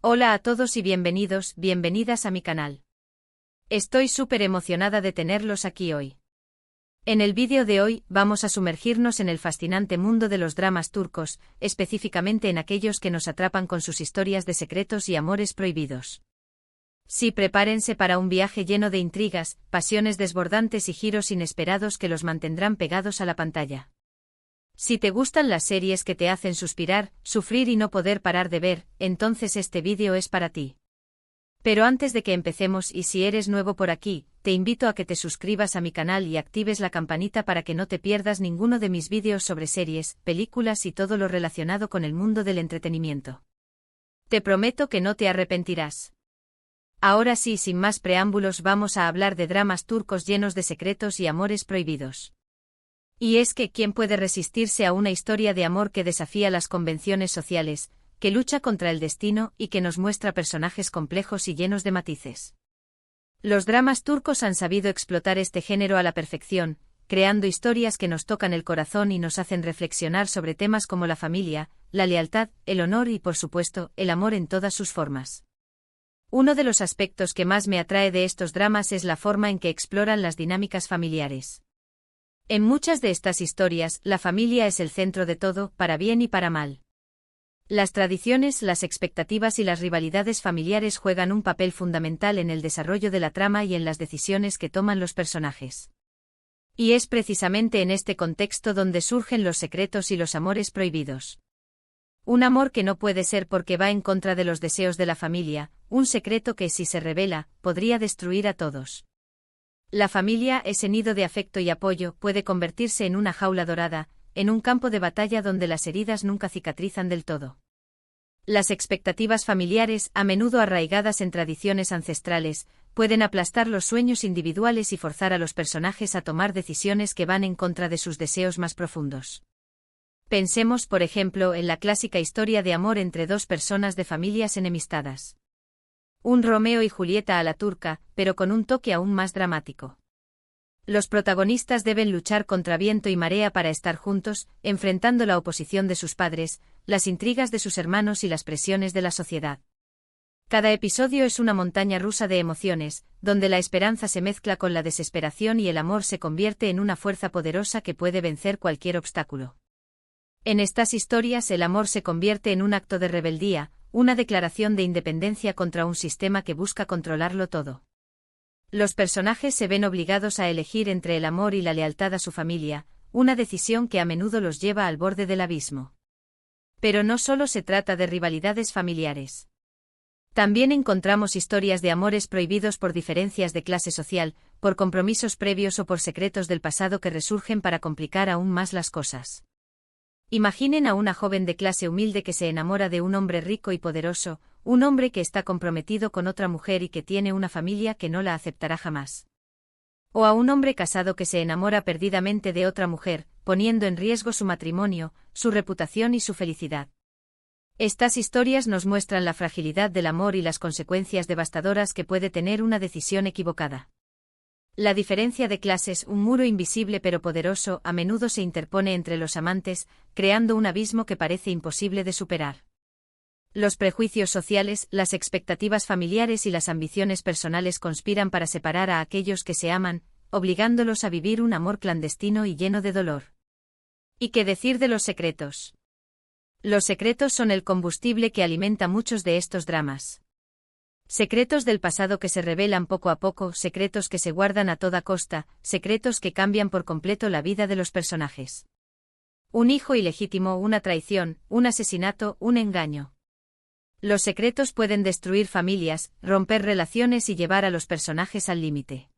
Hola a todos y bienvenidos, bienvenidas a mi canal. Estoy súper emocionada de tenerlos aquí hoy. En el vídeo de hoy vamos a sumergirnos en el fascinante mundo de los dramas turcos, específicamente en aquellos que nos atrapan con sus historias de secretos y amores prohibidos. Sí, prepárense para un viaje lleno de intrigas, pasiones desbordantes y giros inesperados que los mantendrán pegados a la pantalla. Si te gustan las series que te hacen suspirar, sufrir y no poder parar de ver, entonces este vídeo es para ti. Pero antes de que empecemos y si eres nuevo por aquí, te invito a que te suscribas a mi canal y actives la campanita para que no te pierdas ninguno de mis vídeos sobre series, películas y todo lo relacionado con el mundo del entretenimiento. Te prometo que no te arrepentirás. Ahora sí, sin más preámbulos, vamos a hablar de dramas turcos llenos de secretos y amores prohibidos. Y es que, ¿quién puede resistirse a una historia de amor que desafía las convenciones sociales, que lucha contra el destino y que nos muestra personajes complejos y llenos de matices? Los dramas turcos han sabido explotar este género a la perfección, creando historias que nos tocan el corazón y nos hacen reflexionar sobre temas como la familia, la lealtad, el honor y, por supuesto, el amor en todas sus formas. Uno de los aspectos que más me atrae de estos dramas es la forma en que exploran las dinámicas familiares. En muchas de estas historias, la familia es el centro de todo, para bien y para mal. Las tradiciones, las expectativas y las rivalidades familiares juegan un papel fundamental en el desarrollo de la trama y en las decisiones que toman los personajes. Y es precisamente en este contexto donde surgen los secretos y los amores prohibidos. Un amor que no puede ser porque va en contra de los deseos de la familia, un secreto que, si se revela, podría destruir a todos. La familia, ese nido de afecto y apoyo, puede convertirse en una jaula dorada, en un campo de batalla donde las heridas nunca cicatrizan del todo. Las expectativas familiares, a menudo arraigadas en tradiciones ancestrales, pueden aplastar los sueños individuales y forzar a los personajes a tomar decisiones que van en contra de sus deseos más profundos. Pensemos, por ejemplo, en la clásica historia de amor entre dos personas de familias enemistadas. Un Romeo y Julieta a la turca, pero con un toque aún más dramático. Los protagonistas deben luchar contra viento y marea para estar juntos, enfrentando la oposición de sus padres, las intrigas de sus hermanos y las presiones de la sociedad. Cada episodio es una montaña rusa de emociones, donde la esperanza se mezcla con la desesperación y el amor se convierte en una fuerza poderosa que puede vencer cualquier obstáculo. En estas historias el amor se convierte en un acto de rebeldía, una declaración de independencia contra un sistema que busca controlarlo todo. Los personajes se ven obligados a elegir entre el amor y la lealtad a su familia, una decisión que a menudo los lleva al borde del abismo. Pero no solo se trata de rivalidades familiares. También encontramos historias de amores prohibidos por diferencias de clase social, por compromisos previos o por secretos del pasado que resurgen para complicar aún más las cosas. Imaginen a una joven de clase humilde que se enamora de un hombre rico y poderoso, un hombre que está comprometido con otra mujer y que tiene una familia que no la aceptará jamás. O a un hombre casado que se enamora perdidamente de otra mujer, poniendo en riesgo su matrimonio, su reputación y su felicidad. Estas historias nos muestran la fragilidad del amor y las consecuencias devastadoras que puede tener una decisión equivocada. La diferencia de clases, un muro invisible pero poderoso, a menudo se interpone entre los amantes, creando un abismo que parece imposible de superar. Los prejuicios sociales, las expectativas familiares y las ambiciones personales conspiran para separar a aquellos que se aman, obligándolos a vivir un amor clandestino y lleno de dolor. ¿Y qué decir de los secretos? Los secretos son el combustible que alimenta muchos de estos dramas. Secretos del pasado que se revelan poco a poco, secretos que se guardan a toda costa, secretos que cambian por completo la vida de los personajes. Un hijo ilegítimo, una traición, un asesinato, un engaño. Los secretos pueden destruir familias, romper relaciones y llevar a los personajes al límite.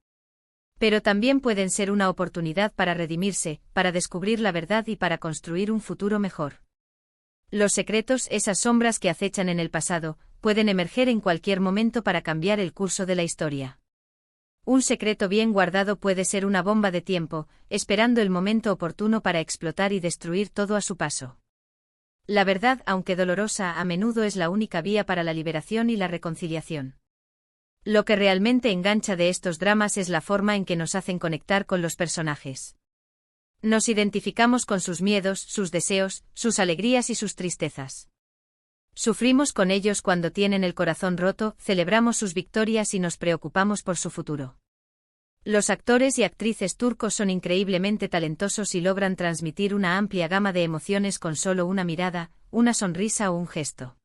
Pero también pueden ser una oportunidad para redimirse, para descubrir la verdad y para construir un futuro mejor. Los secretos, esas sombras que acechan en el pasado, pueden emerger en cualquier momento para cambiar el curso de la historia. Un secreto bien guardado puede ser una bomba de tiempo, esperando el momento oportuno para explotar y destruir todo a su paso. La verdad, aunque dolorosa, a menudo es la única vía para la liberación y la reconciliación. Lo que realmente engancha de estos dramas es la forma en que nos hacen conectar con los personajes. Nos identificamos con sus miedos, sus deseos, sus alegrías y sus tristezas. Sufrimos con ellos cuando tienen el corazón roto, celebramos sus victorias y nos preocupamos por su futuro. Los actores y actrices turcos son increíblemente talentosos y logran transmitir una amplia gama de emociones con solo una mirada, una sonrisa o un gesto.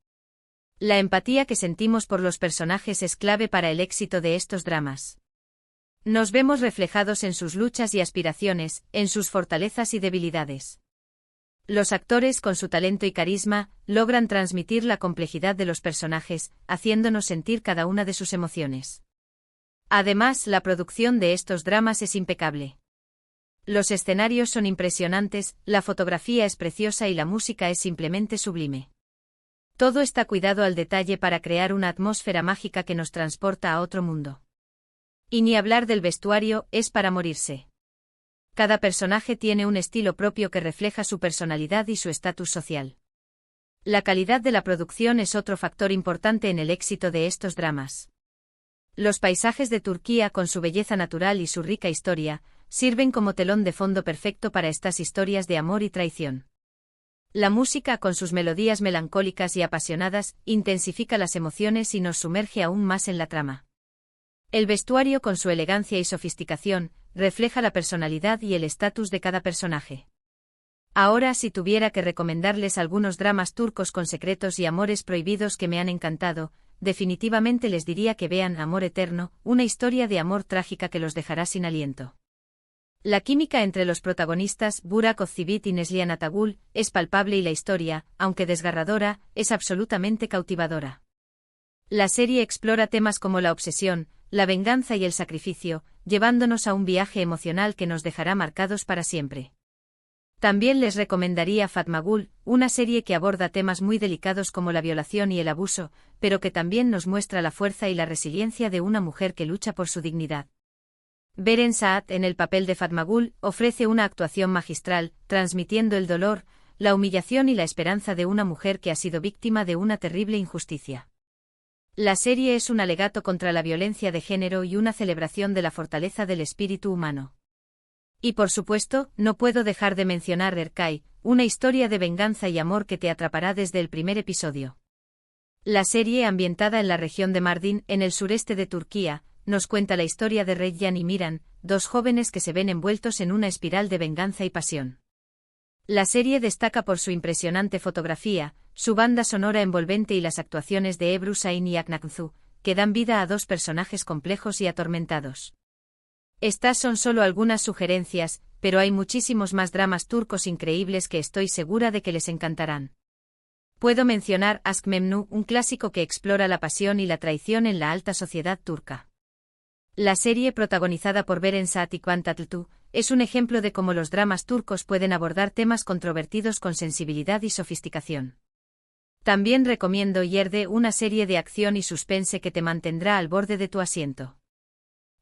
La empatía que sentimos por los personajes es clave para el éxito de estos dramas. Nos vemos reflejados en sus luchas y aspiraciones, en sus fortalezas y debilidades. Los actores, con su talento y carisma, logran transmitir la complejidad de los personajes, haciéndonos sentir cada una de sus emociones. Además, la producción de estos dramas es impecable. Los escenarios son impresionantes, la fotografía es preciosa y la música es simplemente sublime. Todo está cuidado al detalle para crear una atmósfera mágica que nos transporta a otro mundo. Y ni hablar del vestuario, es para morirse. Cada personaje tiene un estilo propio que refleja su personalidad y su estatus social. La calidad de la producción es otro factor importante en el éxito de estos dramas. Los paisajes de Turquía, con su belleza natural y su rica historia, sirven como telón de fondo perfecto para estas historias de amor y traición. La música, con sus melodías melancólicas y apasionadas, intensifica las emociones y nos sumerge aún más en la trama. El vestuario, con su elegancia y sofisticación, refleja la personalidad y el estatus de cada personaje. Ahora, si tuviera que recomendarles algunos dramas turcos con secretos y amores prohibidos que me han encantado, definitivamente les diría que vean Amor Eterno, una historia de amor trágica que los dejará sin aliento. La química entre los protagonistas, Burak Özçivit y Neslihan Atagül, es palpable y la historia, aunque desgarradora, es absolutamente cautivadora. La serie explora temas como la obsesión, la venganza y el sacrificio, llevándonos a un viaje emocional que nos dejará marcados para siempre. También les recomendaría Fatma Gul, una serie que aborda temas muy delicados como la violación y el abuso, pero que también nos muestra la fuerza y la resiliencia de una mujer que lucha por su dignidad. Beren Saat, en el papel de Fatma Gul, ofrece una actuación magistral, transmitiendo el dolor, la humillación y la esperanza de una mujer que ha sido víctima de una terrible injusticia. La serie es un alegato contra la violencia de género y una celebración de la fortaleza del espíritu humano. Y por supuesto, no puedo dejar de mencionar Erkay, una historia de venganza y amor que te atrapará desde el primer episodio. La serie, ambientada en la región de Mardin, en el sureste de Turquía, nos cuenta la historia de Reyyan y Miran, dos jóvenes que se ven envueltos en una espiral de venganza y pasión. La serie destaca por su impresionante fotografía, su banda sonora envolvente y las actuaciones de Ebru Şahin y Akın Aksu, que dan vida a dos personajes complejos y atormentados. Estas son solo algunas sugerencias, pero hay muchísimos más dramas turcos increíbles que estoy segura de que les encantarán. Puedo mencionar Aşk Memnu, un clásico que explora la pasión y la traición en la alta sociedad turca. La serie, protagonizada por Beren Saat y Kıvanç Tatlıtuğ, es un ejemplo de cómo los dramas turcos pueden abordar temas controvertidos con sensibilidad y sofisticación. También recomiendo Yerde, una serie de acción y suspense que te mantendrá al borde de tu asiento.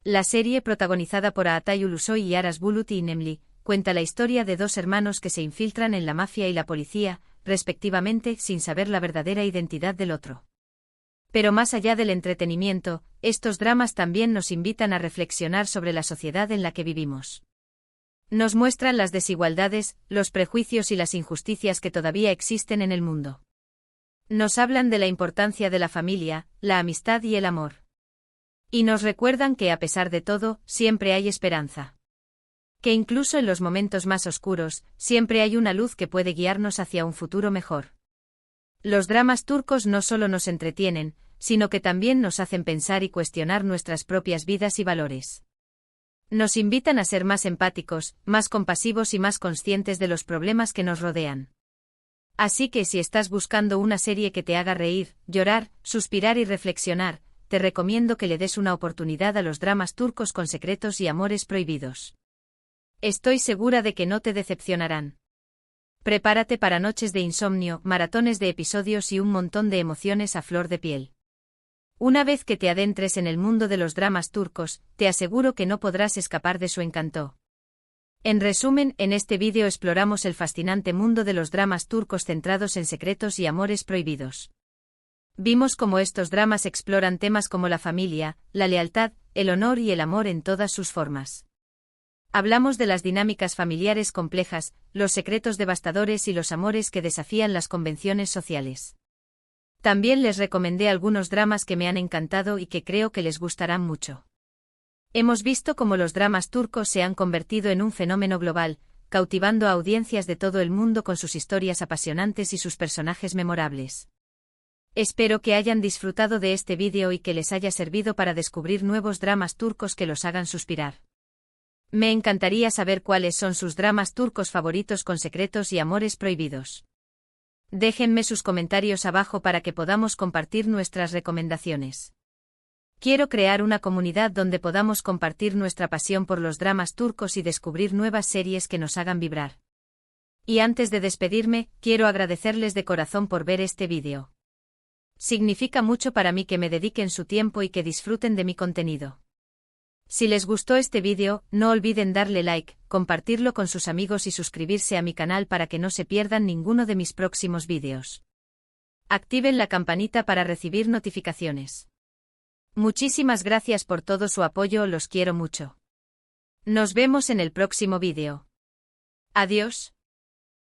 La serie, protagonizada por Atay Ulusoy y Aras Bulut y Nemli, cuenta la historia de dos hermanos que se infiltran en la mafia y la policía, respectivamente, sin saber la verdadera identidad del otro. Pero más allá del entretenimiento, estos dramas también nos invitan a reflexionar sobre la sociedad en la que vivimos. Nos muestran las desigualdades, los prejuicios y las injusticias que todavía existen en el mundo. Nos hablan de la importancia de la familia, la amistad y el amor. Y nos recuerdan que a pesar de todo, siempre hay esperanza. Que incluso en los momentos más oscuros, siempre hay una luz que puede guiarnos hacia un futuro mejor. Los dramas turcos no solo nos entretienen, sino que también nos hacen pensar y cuestionar nuestras propias vidas y valores. Nos invitan a ser más empáticos, más compasivos y más conscientes de los problemas que nos rodean. Así que si estás buscando una serie que te haga reír, llorar, suspirar y reflexionar, te recomiendo que le des una oportunidad a los dramas turcos con secretos y amores prohibidos. Estoy segura de que no te decepcionarán. Prepárate para noches de insomnio, maratones de episodios y un montón de emociones a flor de piel. Una vez que te adentres en el mundo de los dramas turcos, te aseguro que no podrás escapar de su encanto. En resumen, en este vídeo exploramos el fascinante mundo de los dramas turcos centrados en secretos y amores prohibidos. Vimos cómo estos dramas exploran temas como la familia, la lealtad, el honor y el amor en todas sus formas. Hablamos de las dinámicas familiares complejas, los secretos devastadores y los amores que desafían las convenciones sociales. También les recomendé algunos dramas que me han encantado y que creo que les gustarán mucho. Hemos visto cómo los dramas turcos se han convertido en un fenómeno global, cautivando a audiencias de todo el mundo con sus historias apasionantes y sus personajes memorables. Espero que hayan disfrutado de este vídeo y que les haya servido para descubrir nuevos dramas turcos que los hagan suspirar. Me encantaría saber cuáles son sus dramas turcos favoritos con secretos y amores prohibidos. Déjenme sus comentarios abajo para que podamos compartir nuestras recomendaciones. Quiero crear una comunidad donde podamos compartir nuestra pasión por los dramas turcos y descubrir nuevas series que nos hagan vibrar. Y antes de despedirme, quiero agradecerles de corazón por ver este vídeo. Significa mucho para mí que me dediquen su tiempo y que disfruten de mi contenido. Si les gustó este vídeo, no olviden darle like, compartirlo con sus amigos y suscribirse a mi canal para que no se pierdan ninguno de mis próximos vídeos. Activen la campanita para recibir notificaciones. Muchísimas gracias por todo su apoyo, los quiero mucho. Nos vemos en el próximo vídeo. Adiós.